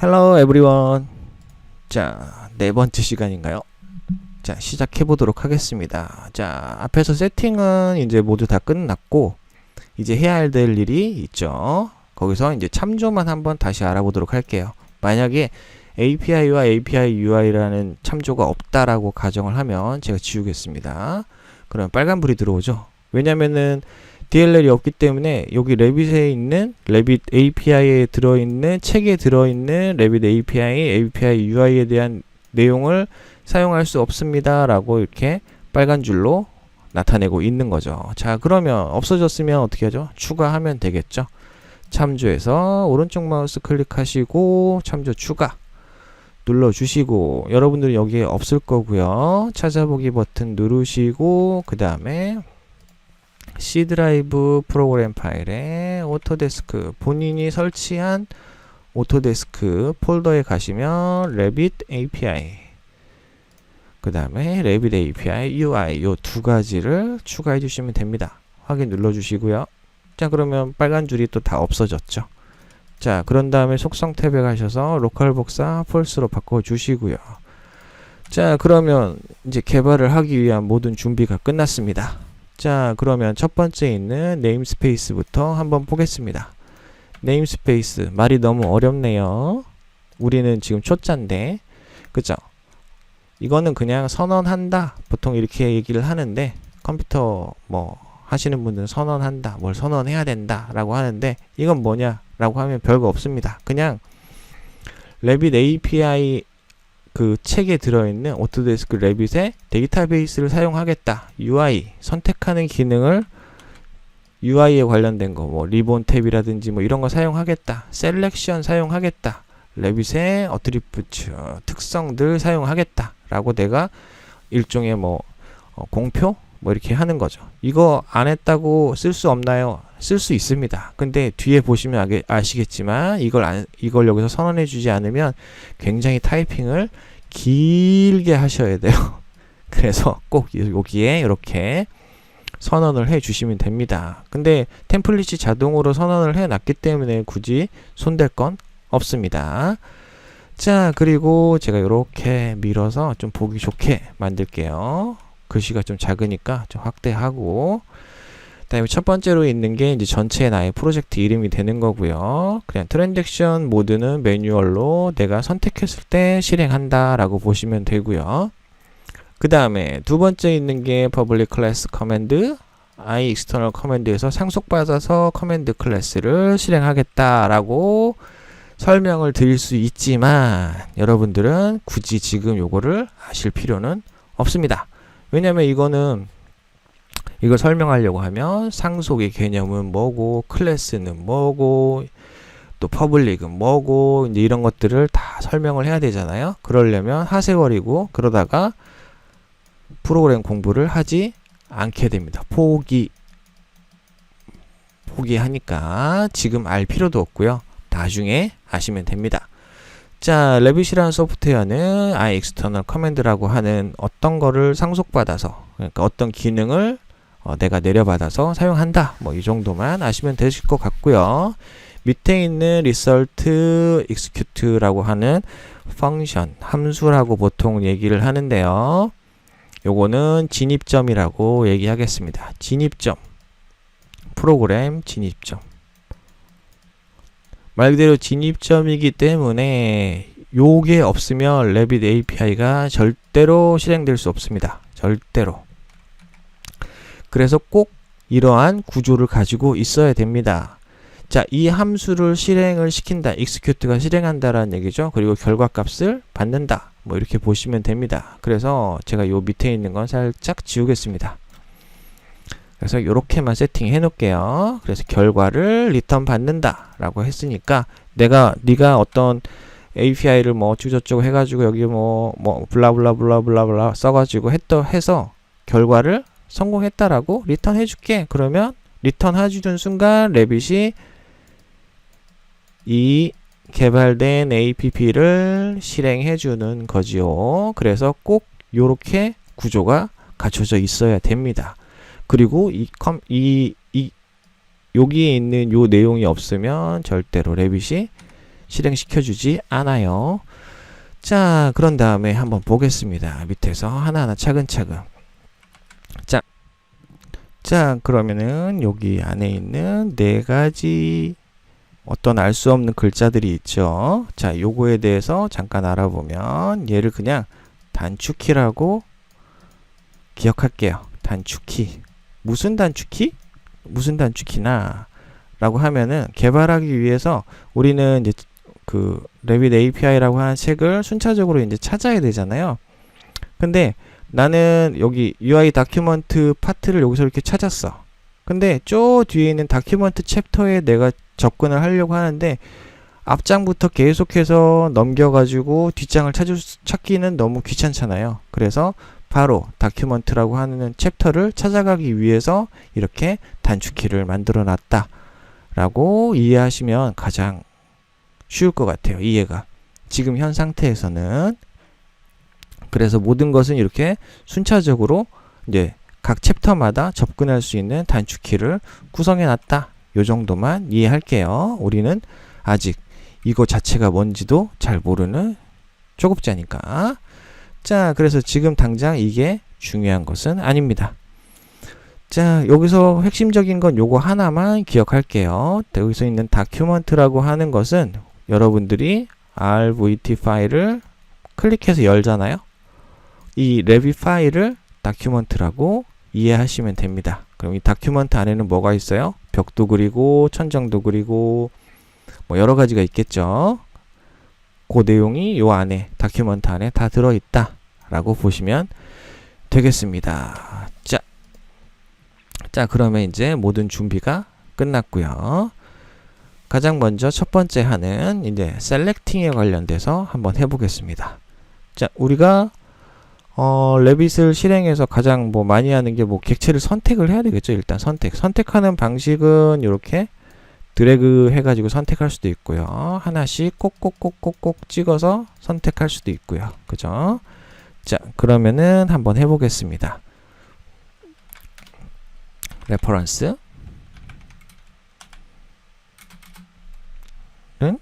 Hello everyone. 자, 네 번째 시간인가요? 자, 시작해 보도록 하겠습니다. 자, 앞에서 세팅은 이제 모두 다 끝났고, 이제 해야 될 일이 있죠. 거기서 이제 참조만 한번 다시 알아보도록 할게요. 만약에 API와 API UI라는 참조가 없다라고 가정을 하면 제가 지우겠습니다. 그럼 빨간불이 들어오죠. 왜냐면은 DLL이 없기 때문에 여기 레빗에 있는 레빗 API에 들어있는 책에 들어있는 레빗 API UI에 대한 내용을 사용할 수 없습니다 라고 이렇게 빨간 줄로 나타내고 있는 거죠. 자, 그러면 없어졌으면 어떻게 하죠? 추가하면 되겠죠. 참조해서 오른쪽 마우스 클릭하시고 참조 추가 눌러주시고, 여러분들은 여기에 없을 거고요. 찾아보기 버튼 누르시고 그 다음에 C 드라이브 프로그램 파일에 오토데스크, 본인이 설치한 오토데스크 폴더에 가시면 레빗 API, 그 다음에 레빗 API UI 요 두 가지를 추가해 주시면 됩니다. 확인 눌러 주시고요. 자, 그러면 빨간 줄이 또 다 없어졌죠. 자, 그런 다음에 속성 탭에 가셔서 로컬 복사 폴스로 바꿔 주시고요. 자, 그러면 이제 개발을 하기 위한 모든 준비가 끝났습니다. 자, 그러면 첫 번째 있는 네임스페이스부터 한번 보겠습니다. 네임스페이스 말이 너무 어렵네요. 우리는 지금 초짜인데, 그죠? 이거는 그냥 선언한다 보통 이렇게 얘기를 하는데, 컴퓨터 뭐 하시는 분들은 선언한다, 뭘 선언해야 된다 라고 하는데, 이건 뭐냐 라고 하면 별거 없습니다. 그냥 레빗 API 그 책에 들어있는 오토데스크 레빗의 데이터베이스를 사용하겠다. UI 선택하는 기능을 UI에 관련된 거, 뭐 리본 탭이라든지 뭐 이런 거 사용하겠다. 셀렉션 사용하겠다. 레빗의 어트리뷰트 특성들 사용하겠다. 라고 내가 일종의 뭐 공표 뭐 이렇게 하는 거죠. 이거 안 했다고 쓸 수 없나요? 쓸 수 있습니다. 근데 뒤에 보시면 아시겠지만 이걸 여기서 선언해 주지 않으면 굉장히 타이핑을 길게 하셔야 돼요. 그래서 꼭 여기에 이렇게 선언을 해 주시면 됩니다. 근데 템플릿이 자동으로 선언을 해 놨기 때문에 굳이 손댈 건 없습니다. 자, 그리고 제가 이렇게 밀어서 좀 보기 좋게 만들게요. 글씨가 좀 작으니까 좀 확대하고, 그다음에 첫 번째로 있는 게 이제 전체 나의 프로젝트 이름이 되는 거고요. 그냥 트랜잭션 모드는 매뉴얼로 내가 선택했을 때 실행한다 라고 보시면 되고요. 그 다음에 두 번째 있는 게 public class command, I external command에서 상속받아서 커맨드 클래스를 실행하겠다 라고 설명을 드릴 수 있지만, 여러분들은 굳이 지금 요거를 아실 필요는 없습니다. 왜냐면 이거는 이걸 설명하려고 하면 상속의 개념은 뭐고, 클래스는 뭐고, 또 퍼블릭은 뭐고, 이제 이런 것들을 다 설명을 해야 되잖아요. 그러려면 하세월이고, 그러다가 프로그램 공부를 하지 않게 됩니다. 포기하니까 지금 알 필요도 없고요. 나중에 아시면 됩니다. 자, 레빗이라는 소프트웨어는 I external command라고 하는 어떤 거를 상속받아서, 그러니까 어떤 기능을 내가 내려받아서 사용한다. 뭐 이 정도만 아시면 되실 것 같고요. 밑에 있는 result execute라고 하는 펑션, 함수라고 보통 얘기를 하는데요. 요거는 진입점이라고 얘기하겠습니다. 진입점. 프로그램 진입점. 말 그대로 진입점이기 때문에 요게 없으면 레빗 API가 절대로 실행될 수 없습니다. 절대로. 그래서 꼭 이러한 구조를 가지고 있어야 됩니다. 자, 이 함수를 실행을 시킨다. execute가 실행한다라는 얘기죠. 그리고 결과값을 받는다. 뭐 이렇게 보시면 됩니다. 그래서 제가 요 밑에 있는 건 살짝 지우겠습니다. 그래서 이렇게만 세팅해 놓을게요. 그래서 결과를 리턴 받는다 라고 했으니까, 네가 어떤 API를 뭐 어쩌고저쩌고 해가지고 여기 뭐 블라블라블라블라블라 써가지고 해서 결과를 성공했다라고 리턴 해줄게. 그러면 리턴 해주는 순간 레빗이 이 개발된 APP를 실행해주는 거지요. 그래서 꼭 요렇게 구조가 갖춰져 있어야 됩니다. 그리고 여기에 있는 요 내용이 없으면 절대로 레빗이 실행시켜주지 않아요. 자, 그런 다음에 한번 보겠습니다. 밑에서 하나하나 차근차근. 자, 그러면은 여기 안에 있는 네 가지 어떤 알 수 없는 글자들이 있죠. 자, 요거에 대해서 잠깐 알아보면 얘를 그냥 단축키라고 기억할게요. 단축키. 무슨 단축키? 무슨 단축키나 라고 하면은 개발하기 위해서 우리는 이제 그 레빗 API라고 하는 책을 순차적으로 이제 찾아야 되잖아요. 근데 나는 여기 UI 다큐먼트 파트를 여기서 이렇게 찾았어. 근데 저 뒤에 있는 다큐먼트 챕터에 내가 접근을 하려고 하는데 앞장부터 계속해서 넘겨가지고 뒷장을 찾기는 너무 귀찮잖아요. 그래서 바로 다큐먼트라고 하는 챕터를 찾아가기 위해서 이렇게 단축키를 만들어 놨다 라고 이해하시면 가장 쉬울 것 같아요. 이해가. 지금 현 상태에서는. 그래서 모든 것은 이렇게 순차적으로 이제 각 챕터마다 접근할 수 있는 단축키를 구성해 놨다. 요 정도만 이해할게요. 우리는 아직 이거 자체가 뭔지도 잘 모르는 초급자니까. 자, 그래서 지금 당장 이게 중요한 것은 아닙니다. 자, 여기서 핵심적인 건 요거 하나만 기억할게요. 여기서 있는 다큐먼트라고 하는 것은 여러분들이 RVT 파일을 클릭해서 열잖아요. 이 레빗 파일을 다큐먼트라고 이해하시면 됩니다. 그럼 이 다큐먼트 안에는 뭐가 있어요? 벽도 그리고 천장도 그리고 뭐 여러 가지가 있겠죠. 그 내용이 요 안에 다큐먼트 안에 다 들어있다 라고 보시면 되겠습니다. 자, 그러면 이제 모든 준비가 끝났고요. 가장 먼저 첫 번째 하는 이제 셀렉팅에 관련돼서 한번 해보겠습니다. 자, 우리가 레빗을 실행해서 가장 뭐 많이 하는 게 뭐 객체를 선택을 해야 되겠죠. 일단 선택하는 방식은 이렇게 드래그 해가지고 선택할 수도 있고요. 하나씩 꼭꼭꼭꼭꼭 찍어서 선택할 수도 있고요. 그죠? 자, 그러면은 한번 해보겠습니다. 레퍼런스 는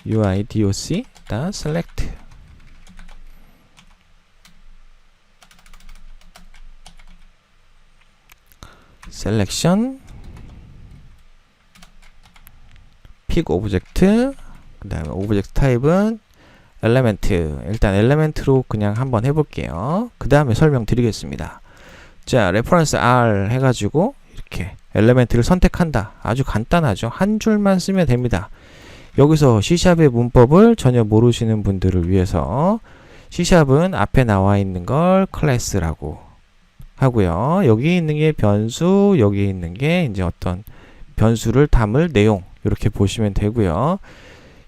UIDOC select 셀렉션 픽 오브젝트 그 다음에 오브젝트 타입은 엘레멘트. 일단 엘레멘트로 그냥 한번 해볼게요. 그 다음에 설명드리겠습니다. 자, 레퍼런스 R 해가지고 이렇게 엘레멘트를 선택한다. 아주 간단하죠. 한 줄만 쓰면 됩니다. 여기서 C샵의 문법을 전혀 모르시는 분들을 위해서 C샵은 앞에 나와 있는 걸 클래스라고 하고요. 여기 있는 게 변수, 여기 있는 게 이제 어떤 변수를 담을 내용 이렇게 보시면 되고요.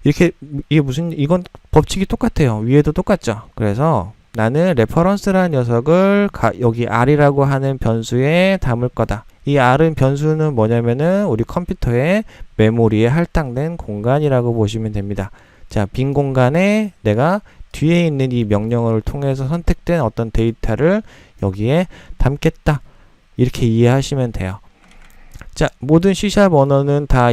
이렇게 이건 법칙이 똑같아요. 위에도 똑같죠. 그래서 나는 레퍼런스라는 녀석을 여기 R이라고 하는 변수에 담을 거다. 이 R은 변수는 뭐냐면은 우리 컴퓨터의 메모리에 할당된 공간이라고 보시면 됩니다. 자, 빈 공간에 내가 뒤에 있는 이 명령어를 통해서 선택된 어떤 데이터를 여기에 담겠다. 이렇게 이해하시면 돼요. 자, 모든 C샵 언어는 다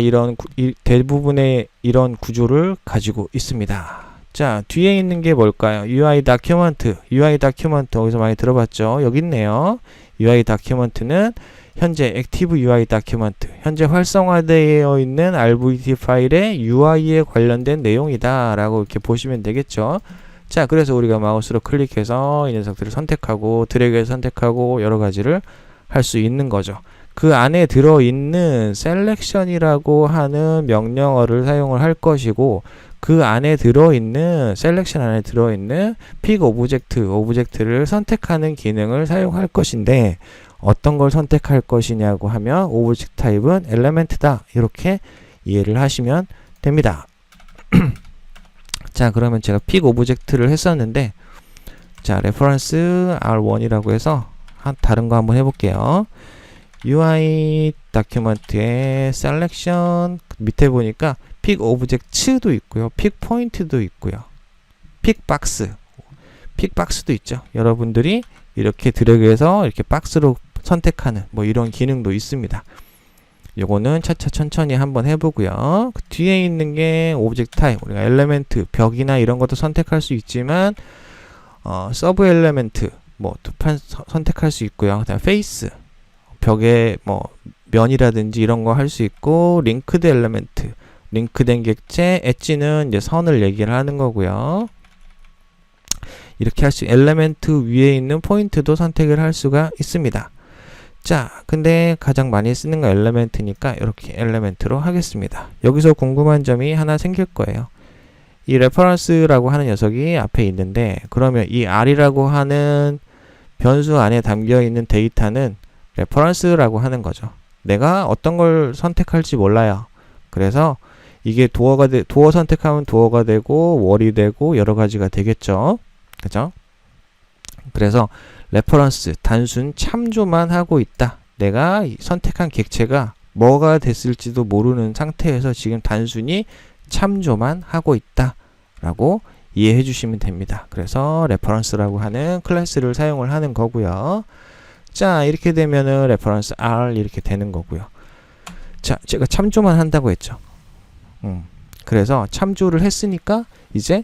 대부분의 이런 구조를 가지고 있습니다. 자, 뒤에 있는 게 뭘까요? UI 다큐먼트. UI 다큐먼트 어디서 많이 들어봤죠? 여기 있네요. UI 다큐먼트는 현재 액티브 UI 다큐먼트, 현재 활성화되어 있는 RVT 파일의 UI에 관련된 내용이다 라고 이렇게 보시면 되겠죠. 자, 그래서 우리가 마우스로 클릭해서 이 녀석들을 선택하고 드래그해서 선택하고 여러 가지를 할 수 있는 거죠. 그 안에 들어있는 셀렉션이라고 하는 명령어를 사용을 할 것이고, 그 안에 들어있는 셀렉션 안에 들어있는 픽 오브젝트를 선택하는 기능을 사용할 것인데, 어떤 걸 선택할 것이냐고 하면 오브젝트 타입은 엘레멘트다 이렇게 이해를 하시면 됩니다. 자, 그러면 제가 픽 오브젝트를 했었는데, 자, 레퍼런스 R1이라고 해서 다른 거 한번 해볼게요. UI 다큐먼트의 셀렉션 밑에 보니까 픽 오브젝트도 있고요, 픽 포인트도 있고요, 픽 박스도 있죠. 여러분들이 이렇게 드래그해서 이렇게 박스로 선택하는 뭐 이런 기능도 있습니다. 요거는 차차 천천히 한번 해보고요. 그 뒤에 있는 게 오브젝트 타입, 우리가 엘리멘트, 벽이나 이런 것도 선택할 수 있지만 서브 엘리멘트 뭐 두 판 선택할 수 있고요. 그다음 페이스, 벽에 뭐 면이라든지 이런 거 할 수 있고, 링크드 엘리멘트, 링크된 객체, 엣지는 이제 선을 얘기를 하는 거고요. 이렇게 할 수, 엘리멘트 위에 있는 포인트도 선택을 할 수가 있습니다. 자, 근데 가장 많이 쓰는 거 엘리멘트니까 이렇게 엘리멘트로 하겠습니다. 여기서 궁금한 점이 하나 생길 거예요. 이 레퍼런스라고 하는 녀석이 앞에 있는데, 그러면 이 R이라고 하는 변수 안에 담겨 있는 데이터는 레퍼런스라고 하는 거죠. 내가 어떤 걸 선택할지 몰라요. 그래서 이게 도어 선택하면 도어가 되고 월이 되고 여러 가지가 되겠죠. 그죠? 그래서 레퍼런스, 단순 참조만 하고 있다. 내가 선택한 객체가 뭐가 됐을지도 모르는 상태에서 지금 단순히 참조만 하고 있다 라고 이해해 주시면 됩니다. 그래서 레퍼런스라고 하는 클래스를 사용을 하는 거고요. 자, 이렇게 되면은 레퍼런스 R 이렇게 되는 거고요. 자, 제가 참조만 한다고 했죠. 그래서 참조를 했으니까 이제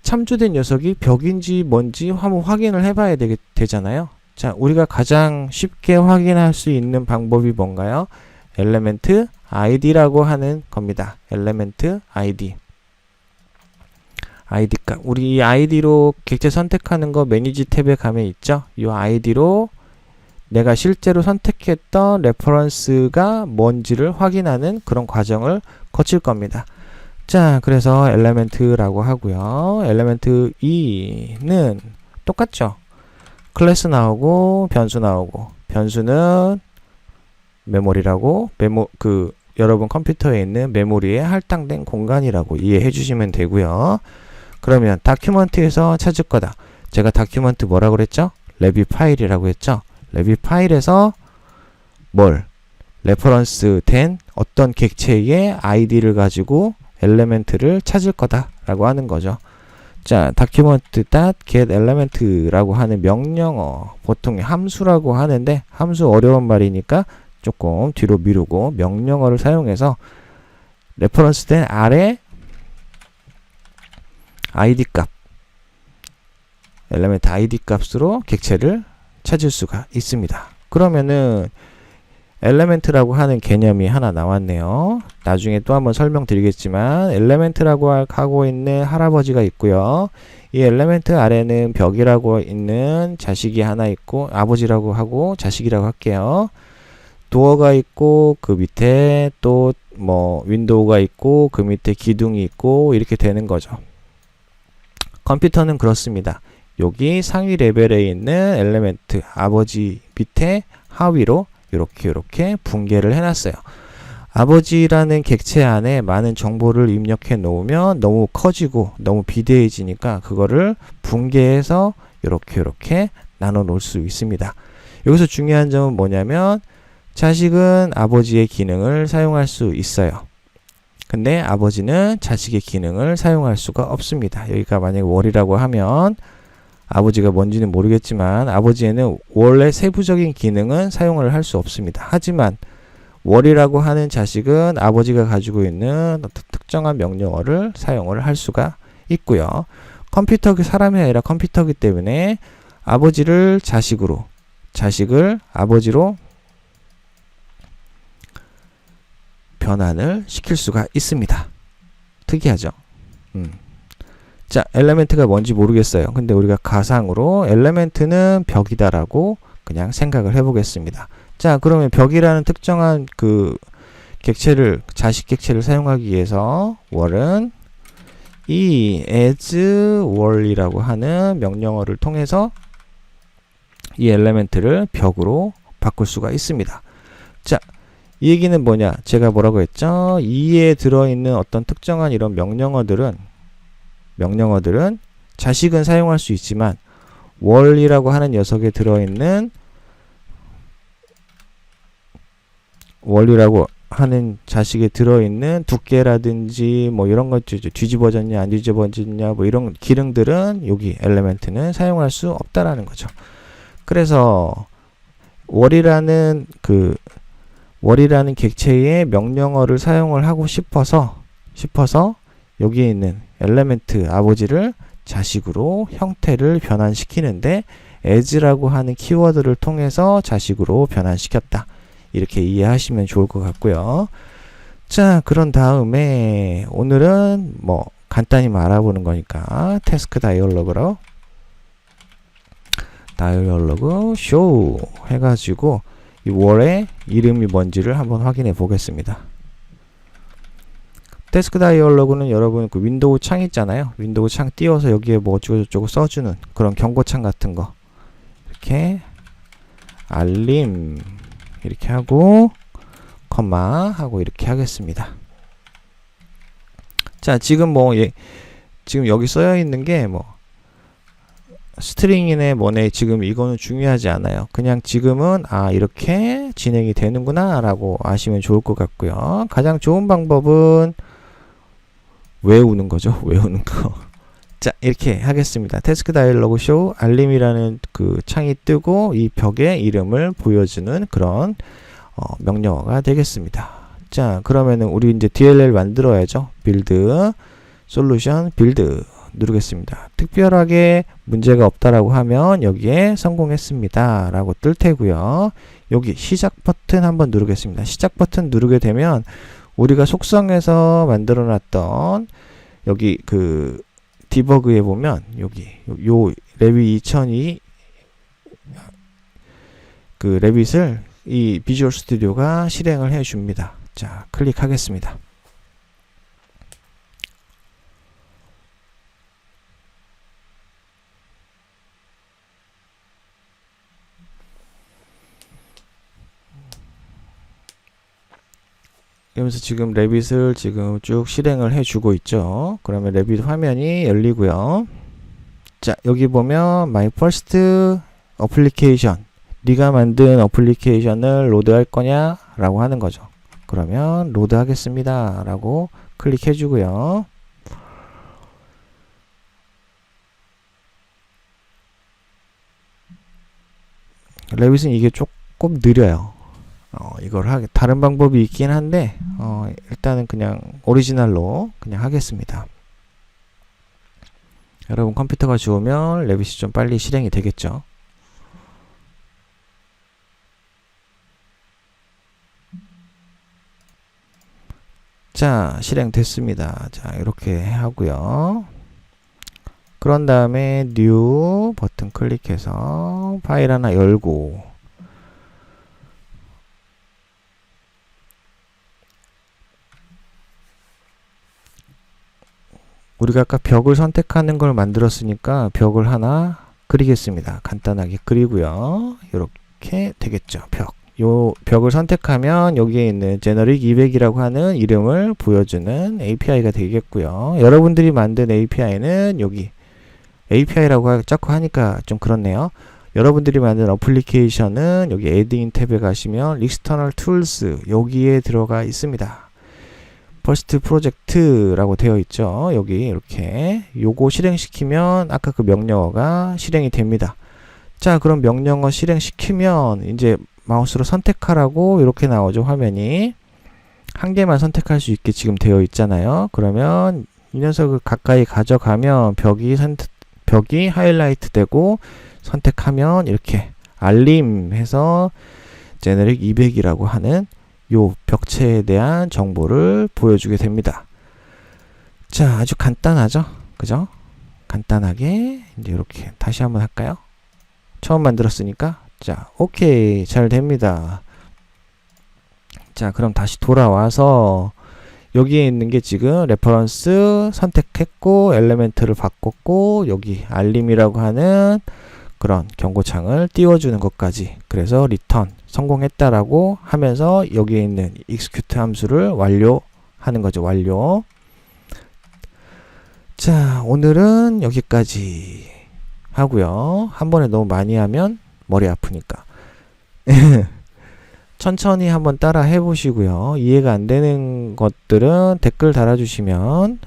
참조된 녀석이 벽인지 뭔지 한번 확인을 해봐야 되잖아요. 자, 우리가 가장 쉽게 확인할 수 있는 방법이 뭔가요? 엘리멘트 id라고 하는 겁니다. 엘리멘트 id. id 값. 우리 이 id로 객체 선택하는 거 매니지 탭에 가면 있죠? 이 id로 내가 실제로 선택했던 레퍼런스가 뭔지를 확인하는 그런 과정을 거칠 겁니다. 자, 그래서 엘리멘트라고 하고요. 엘리멘트 2는 똑같죠. 클래스 나오고 변수 나오고, 변수는 메모리라고, 여러분 컴퓨터에 있는 메모리에 할당된 공간이라고 이해해 주시면 되고요. 그러면 다큐먼트에서 찾을 거다. 제가 다큐먼트 뭐라고 그랬죠? 레비 파일이라고 했죠? 레비 파일에서 레퍼런스 된 어떤 객체의 아이디를 가지고 엘리멘트를 찾을 거다 라고 하는 거죠. 자, document.get element라고 하는 명령어, 보통 함수라고 하는데, 함수 어려운 말이니까 조금 뒤로 미루고 명령어를 사용해서 레퍼런스 된 R의 id 값, 엘리멘트 id 값으로 객체를 찾을 수가 있습니다. 그러면은 엘리멘트라고 하는 개념이 하나 나왔네요. 나중에 또 한번 설명드리겠지만, 엘리멘트라고 하고 있는 할아버지가 있고요. 이 엘리멘트 아래는 벽이라고 있는 자식이 하나 있고, 아버지라고 하고 자식이라고 할게요. 도어가 있고, 그 밑에 또 뭐 윈도우가 있고, 그 밑에 기둥이 있고, 이렇게 되는 거죠. 컴퓨터는 그렇습니다. 여기 상위 레벨에 있는 엘리멘트 아버지 밑에 하위로 이렇게 붕괴를 해놨어요. 아버지라는 객체 안에 많은 정보를 입력해 놓으면 너무 커지고 너무 비대해지니까 그거를 붕괴해서 이렇게 나눠 놓을 수 있습니다. 여기서 중요한 점은 뭐냐면, 자식은 아버지의 기능을 사용할 수 있어요. 근데 아버지는 자식의 기능을 사용할 수가 없습니다. 여기가 만약에 월이라고 하면, 아버지가 뭔지는 모르겠지만 아버지에는 원래 세부적인 기능은 사용을 할 수 없습니다. 하지만 월이라고 하는 자식은 아버지가 가지고 있는 특정한 명령어를 사용을 할 수가 있고요. 컴퓨터가 사람이 아니라 컴퓨터이기 때문에 아버지를 자식으로, 자식을 아버지로 변환을 시킬 수가 있습니다. 특이하죠? 자, 엘리멘트가 뭔지 모르겠어요. 근데 우리가 가상으로 엘리멘트는 벽이다라고 그냥 생각을 해보겠습니다. 자, 그러면 벽이라는 특정한 그 객체를, 자식 객체를 사용하기 위해서 월은 이 as 월이라고 하는 명령어를 통해서 이 엘리멘트를 벽으로 바꿀 수가 있습니다. 자, 이 얘기는 뭐냐? 제가 뭐라고 했죠? 이에 들어있는 어떤 특정한 이런 명령어들은 자식은 사용할 수 있지만 월이라고 하는 녀석에 들어있는 월이라고 하는 자식에 들어있는 두께라든지 뭐 이런 것 뒤집어졌냐 안 뒤집어졌냐 뭐 이런 기능들은 여기 엘리멘트는 사용할 수 없다라는 거죠. 그래서 월이라는 그 월이라는 객체의 명령어를 사용을 하고 싶어서 여기에 있는 엘레멘트 아버지를 자식으로 형태를 변환시키는데 as라고 하는 키워드를 통해서 자식으로 변환시켰다. 이렇게 이해하시면 좋을 것 같고요. 자, 그런 다음에 오늘은 뭐 간단히 알아보는 거니까 태스크 다이얼로그로 다이얼로그 쇼 해가지고 이 월의 이름이 뭔지를 한번 확인해 보겠습니다. 태스크 다이얼로그는 여러분 그 윈도우 창 있잖아요. 윈도우 창 띄워서 여기에 뭐 어쩌고저쩌고 써주는 그런 경고창 같은 거 이렇게 알림 이렇게 하고 컴마 하고 이렇게 하겠습니다. 자, 지금 뭐 지금 여기 써여 있는 게 뭐 스트링이네 뭐네 지금 이거는 중요하지 않아요. 그냥 지금은 이렇게 진행이 되는구나 라고 아시면 좋을 것 같고요. 가장 좋은 방법은 외우는 거죠. 외우는 거. 자, 이렇게 하겠습니다. 태스크 다이얼로그 쇼 알림이라는 그 창이 뜨고 이 벽의 이름을 보여주는 그런 명령어가 되겠습니다. 자, 그러면은 우리 이제 DLL 만들어야죠. 빌드 솔루션 빌드 누르겠습니다. 특별하게 문제가 없다라고 하면 여기에 성공했습니다 라고 뜰 테고요. 여기 시작 버튼 한번 누르겠습니다. 시작 버튼 누르게 되면 우리가 속성에서 만들어 놨던 여기 그 디버그에 보면 여기 요 레빗 2002 그 레빗을 이 비주얼 스튜디오가 실행을 해 줍니다. 자, 클릭하겠습니다. 그러면서 지금 레빗을 지금 쭉 실행을 해주고 있죠. 그러면 레빗 화면이 열리고요. 자, 여기 보면 My First Application, 네가 만든 어플리케이션을 로드할 거냐? 라고 하는 거죠. 그러면 로드 하겠습니다 라고 클릭해 주고요. 레빗은 이게 조금 느려요. 이걸 다른 방법이 있긴 한데 일단은 그냥 오리지널로 그냥 하겠습니다. 여러분 컴퓨터가 좋으면 레빗이 좀 빨리 실행이 되겠죠. 자, 실행됐습니다. 자, 이렇게 하고요. 그런 다음에 뉴 버튼 클릭해서 파일 하나 열고 우리가 아까 벽을 선택하는 걸 만들었으니까 벽을 하나 그리겠습니다. 간단하게 그리고요. 이렇게 되겠죠. 요 벽을 선택하면 여기에 있는 제너릭 200이라고 하는 이름을 보여주는 API가 되겠고요. 여러분들이 만든 API는 여기 API라고 자꾸 하니까 좀 그렇네요. 여러분들이 만든 어플리케이션은 여기 Add-in 탭에 가시면 External Tools 여기에 들어가 있습니다. 퍼스트 프로젝트라고 되어 있죠. 여기 이렇게 요거 실행시키면 아까 그 명령어가 실행이 됩니다. 자, 그럼 명령어 실행시키면 이제 마우스로 선택하라고 이렇게 나오죠. 화면이 한 개만 선택할 수 있게 지금 되어 있잖아요. 그러면 이 녀석을 가까이 가져가면 벽이 하이라이트 되고 선택하면 이렇게 알림해서 제너릭 200이라고 하는 요 벽체에 대한 정보를 보여주게 됩니다. 자, 아주 간단하죠? 그죠? 간단하게 이제 이렇게 다시 한번 할까요? 처음 만들었으니까 자, 오케이, 잘 됩니다. 자, 그럼 다시 돌아와서 여기에 있는 게 지금 레퍼런스 선택했고 엘레멘트를 바꿨고 여기 알림이라고 하는 그런 경고창을 띄워주는 것까지, 그래서 리턴 성공했다라고 하면서 여기에 있는 execute 함수를 완료하는 거죠. 완료. 자, 오늘은 여기까지 하고요. 한 번에 너무 많이 하면 머리 아프니까 천천히 한번 따라 해보시고요. 이해가 안 되는 것들은 댓글 달아주시면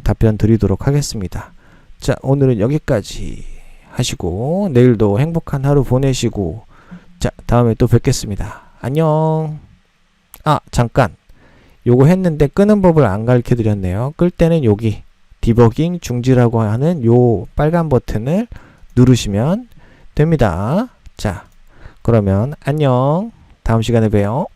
답변 드리도록 하겠습니다. 자, 오늘은 여기까지 하시고 내일도 행복한 하루 보내시고 자, 다음에 또 뵙겠습니다. 안녕. 아, 잠깐. 요거 했는데 끄는 법을 안 가르쳐 드렸네요. 끌 때는 여기 디버깅 중지라고 하는 요 빨간 버튼을 누르시면 됩니다. 자, 그러면 안녕. 다음 시간에 봬요.